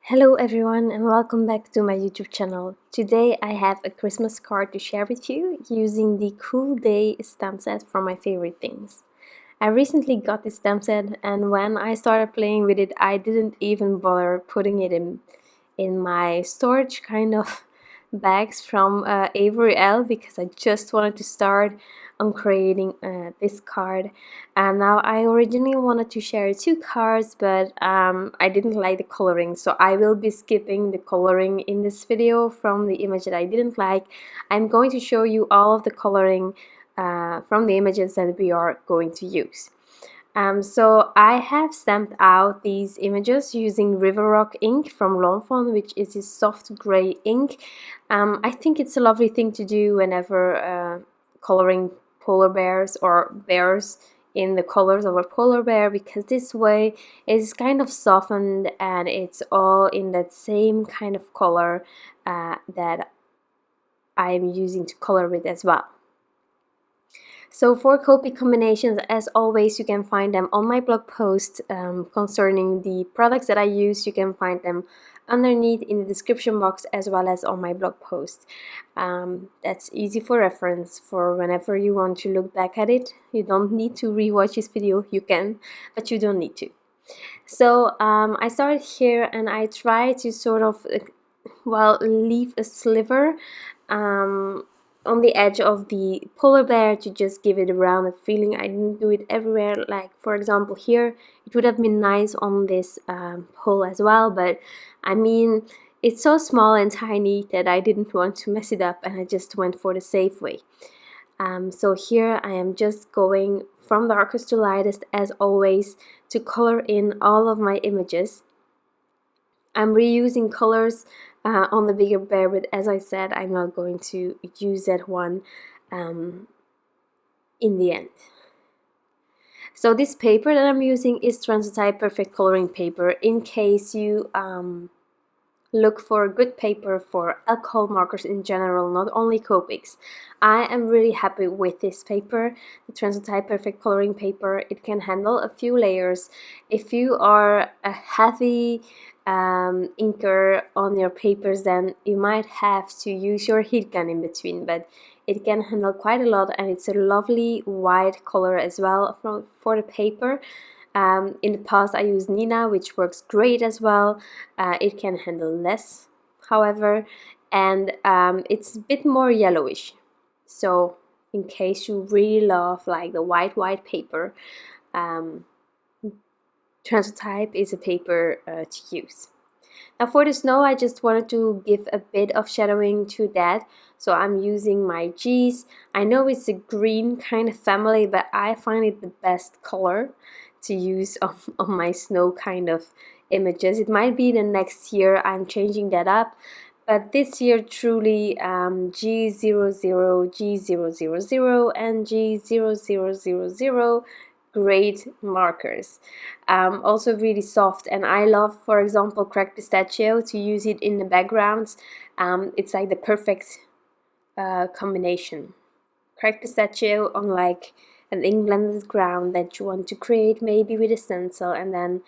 Hello everyone and welcome back to my YouTube channel. Today I have a Christmas card to share with you using the Cool Day stamp set from my favorite things. I recently got this stamp set and when I started playing with it I didn't even bother putting it in my storage kind of bags from Avery L because I just wanted to start on creating this card. And now I originally wanted to share two cards, but I didn't like the coloring, so I will be skipping the coloring in this video from the image that I didn't like. I'm going to show you all of the coloring from the images that we are going to use. So I have stamped out these images using River Rock ink from Fawn, which is this soft gray ink. I think it's a lovely thing to do whenever coloring polar bears or bears in the colors of a polar bear, because this way it's kind of softened and it's all in that same kind of color that I'm using to color with as well. So for Copic combinations, as always, you can find them on my blog post concerning the products that I use. You can find them underneath in the description box as well as on my blog post. That's easy for reference for whenever you want to look back at it. You don't need to rewatch this video, you can, but you don't need to. So I started here and I tried to sort of, leave a sliver on the edge of the polar bear to just give it a rounded feeling. I didn't do it everywhere, like for example here. It would have been nice on this pole as well, but I mean it's so small and tiny that I didn't want to mess it up and I just went for the safe way. So here I am just going from darkest to lightest as always to color in all of my images. I'm reusing colors on the bigger bear, but as I said, I'm not going to use that one in the end. So this paper that I'm using is Transotype Perfect Coloring Paper, in case you look for good paper for alcohol markers in general, not only Copics. I am really happy with this paper, the Transotype Perfect Coloring Paper. It can handle a few layers. If you are a heavy inker on your papers, then you might have to use your heat gun in between, but it can handle quite a lot, and it's a lovely white color as well for the paper. In the past I used Nina, which works great as well. It can handle less, however, and it's a bit more yellowish. So in case you really love like the white paper, Transotype is a paper to use. Now for the snow, I just wanted to give a bit of shadowing to that, so I'm using my G's. I know it's a green kind of family, but I find it the best color to use on my snow kind of images. It might be the next year I'm changing that up, but this year truly G00, G000 and G0000 great markers. Also really soft, and I love, for example, cracked pistachio, to use it in the backgrounds. It's like the perfect combination. Cracked pistachio on like an ink blended ground that you want to create maybe with a stencil, and then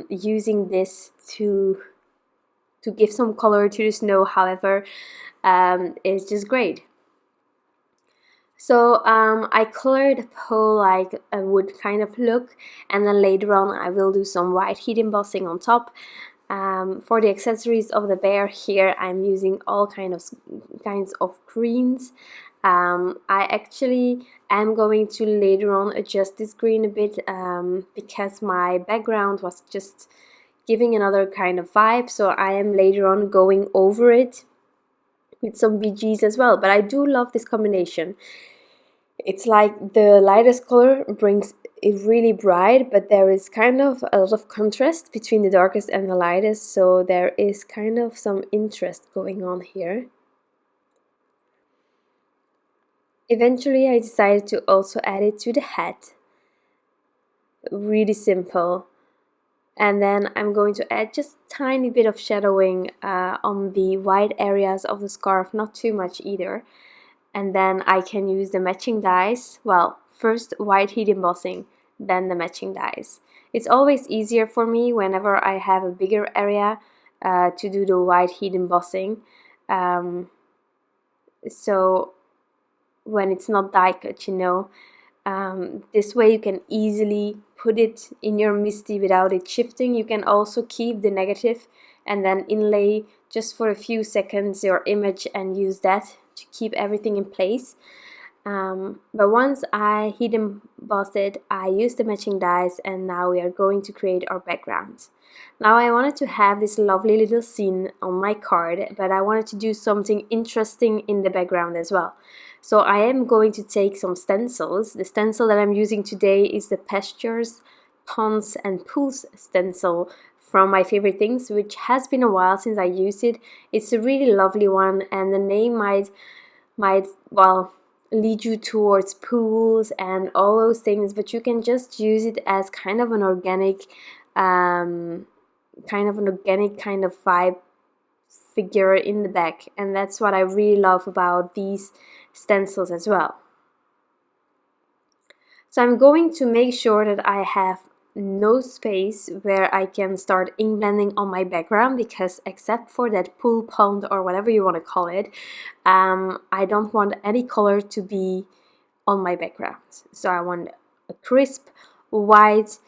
using this to give some color to the snow, however, is just great. So I colored the pole like a wood kind of look, and then later on I will do some white heat embossing on top. For the accessories of the bear here, I'm using all kinds of greens. I actually am going to later on adjust this green a bit because my background was just giving another kind of vibe, so I am later on going over it with some BGs as well. But I do love this combination. It's like the lightest color brings it really bright, but there is kind of a lot of contrast between the darkest and the lightest, so there is kind of some interest going on here. Eventually I decided to also add it to the hat. Really simple. And then I'm going to add just a tiny bit of shadowing on the white areas of the scarf, not too much either. And then I can use the matching dies. Well, first white heat embossing, then the matching dies. It's always easier for me whenever I have a bigger area to do the white heat embossing. So when it's not die cut, you know, this way you can easily put it in your MISTI without it shifting. You can also keep the negative and then inlay just for a few seconds your image and use that to keep everything in place. But once I heat embossed it, I used the matching dyes, and now we are going to create our background. Now I wanted to have this lovely little scene on my card, but I wanted to do something interesting in the background as well. So I am going to take some stencils. The stencil that I'm using today is the Pastures, Ponds and Pools stencil from My Favorite Things, which has been a while since I used it. It's a really lovely one, and the name might well lead you towards pools and all those things, but you can just use it as kind of an organic kind of vibe figure in the back, and that's what I really love about these stencils as well. So I'm going to make sure that I have no space where I can start ink blending on my background, because except for that pool, pond, or whatever you want to call it, I don't want any color to be on my background. So I want a crisp white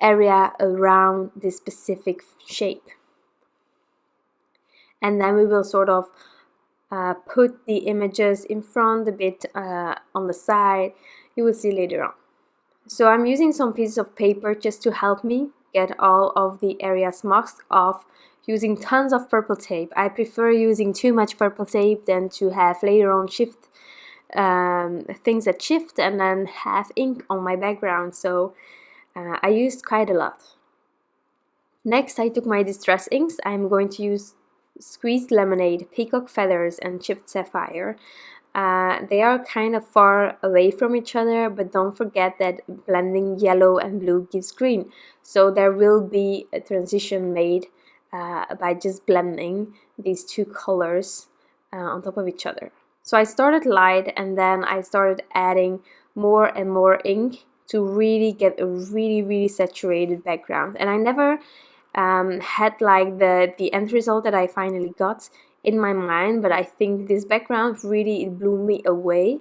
area around this specific shape, and then we will sort of put the images in front, a bit on the side. You will see later on. So I'm using some pieces of paper just to help me get all of the areas masked off, using tons of purple tape. I prefer using too much purple tape than to have later on shift things that shift and then have ink on my background. So I used quite a lot. Next, I took my distress inks. I'm going to use Squeezed Lemonade, Peacock Feathers and Chipped Sapphire. They are kind of far away from each other, but don't forget that blending yellow and blue gives green. So there will be a transition made by just blending these two colors on top of each other. So I started light, and then I started adding more and more ink to really get a really saturated background. And I never had like the end result that I finally got in my mind, but I think this background really, it blew me away.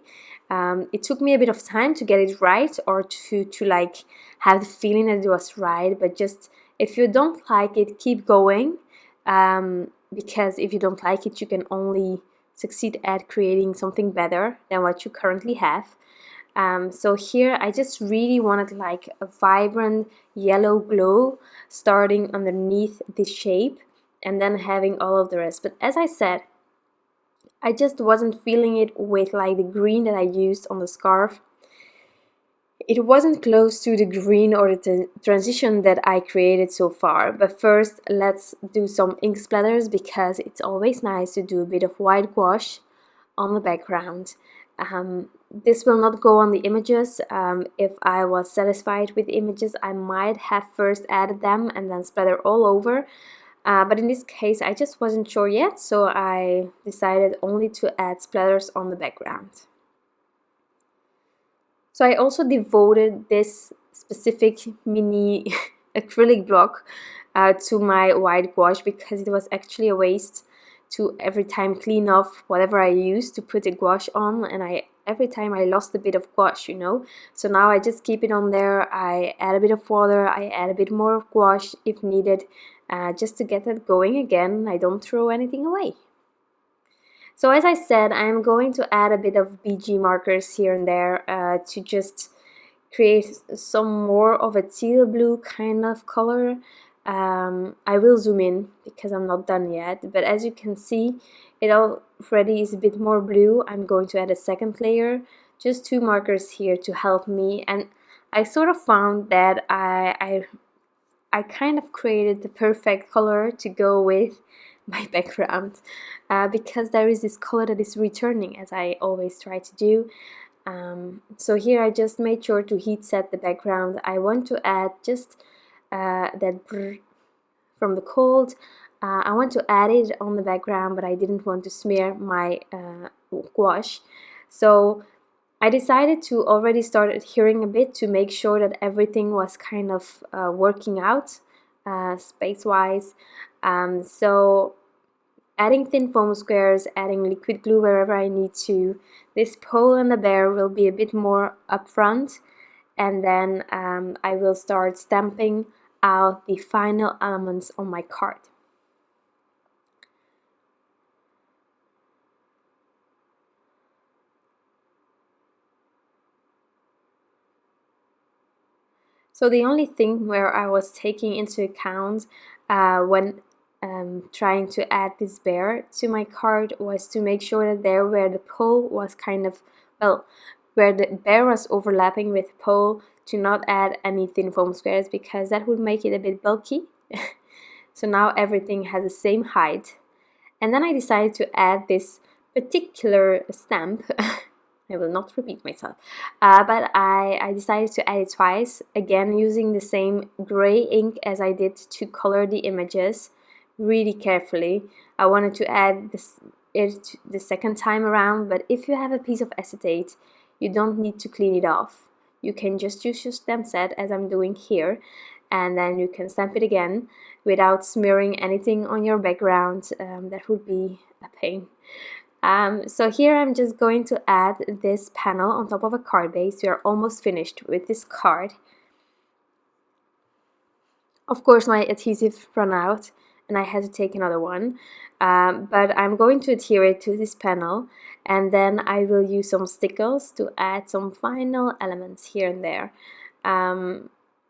It took me a bit of time to get it right, or to like have the feeling that it was right, but just if you don't like it, keep going, because if you don't like it, you can only succeed at creating something better than what you currently have. So here I just really wanted like a vibrant yellow glow starting underneath this shape, and then having all of the rest. But as I said, I just wasn't feeling it with like the green that I used on the scarf. It wasn't close to the green or the transition that I created so far. But first, let's do some ink splatters, because it's always nice to do a bit of white gouache on the background. This will not go on the images. If I was satisfied with the images, I might have first added them and then splatter all over. But in this case, I just wasn't sure yet, so I decided only to add splatters on the background. So I also devoted this specific mini acrylic block to my white gouache, because it was actually a waste to every time clean off whatever I used to put the gouache on, and every time I lost a bit of gouache, you know. So now I just keep it on there. I add a bit of water, I add a bit more of gouache if needed, just to get that going again. I don't throw anything away. So as I said, I'm going to add a bit of BG markers here and there to just create some more of a teal blue kind of color. I will zoom in because I'm not done yet, but as you can see, it already is a bit more blue. I'm going to add a second layer, just 2 markers here to help me, and I sort of found that I kind of created the perfect color to go with my background, because there is this color that is returning, as I always try to do. So here I just made sure to heat set the background. I want to add just that brr from the cold. I want to add it on the background, but I didn't want to smear my gouache. So I decided to already start adhering a bit to make sure that everything was kind of working out space-wise. So adding thin foam squares, adding liquid glue wherever I need to. This pole and the bear will be a bit more upfront, and then I will start stamping out the final elements on my card. So the only thing where I was taking into account when trying to add this bear to my card was to make sure that there where the pole was kind of, well, where the bear was overlapping with the pole, to not add any thin foam squares because that would make it a bit bulky. So now everything has the same height. And then I decided to add this particular stamp. I will not repeat myself, but I decided to add it twice, again using the same gray ink as I did to color the images really carefully. I wanted to add it the second time around, but if you have a piece of acetate, you don't need to clean it off. You can just use your stamp set as I'm doing here, and then you can stamp it again without smearing anything on your background. That would be a pain. So here I'm just going to add this panel on top of a card base. We are almost finished with this card. Of course my adhesive ran out and I had to take another one, but I'm going to adhere it to this panel, and then I will use some Stickles to add some final elements here and there.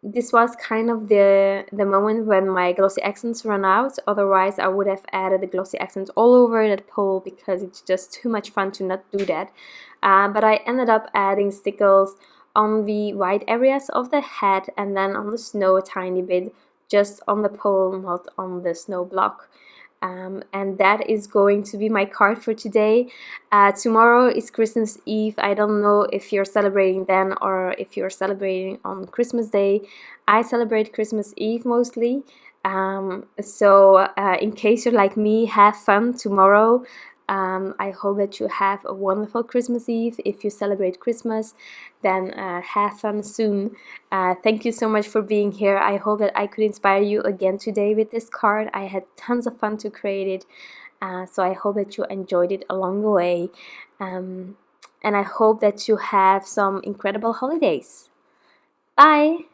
This was kind of the moment when my glossy accents ran out. Otherwise I would have added the glossy accents all over that pole because it's just too much fun to not do that. But I ended up adding Stickles on the white areas of the head and then on the snow a tiny bit, just on the pole, not on the snow block. And that is going to be my card for today. Tomorrow is Christmas Eve. I don't know if you're celebrating then or if you're celebrating on Christmas Day. I celebrate Christmas Eve mostly. So in case you're like me, have fun tomorrow. I hope that you have a wonderful Christmas Eve. If you celebrate Christmas, then have fun soon. Thank you so much for being here. I hope that I could inspire you again today with this card. I had tons of fun to create it, so I hope that you enjoyed it along the way, and I hope that you have some incredible holidays. Bye!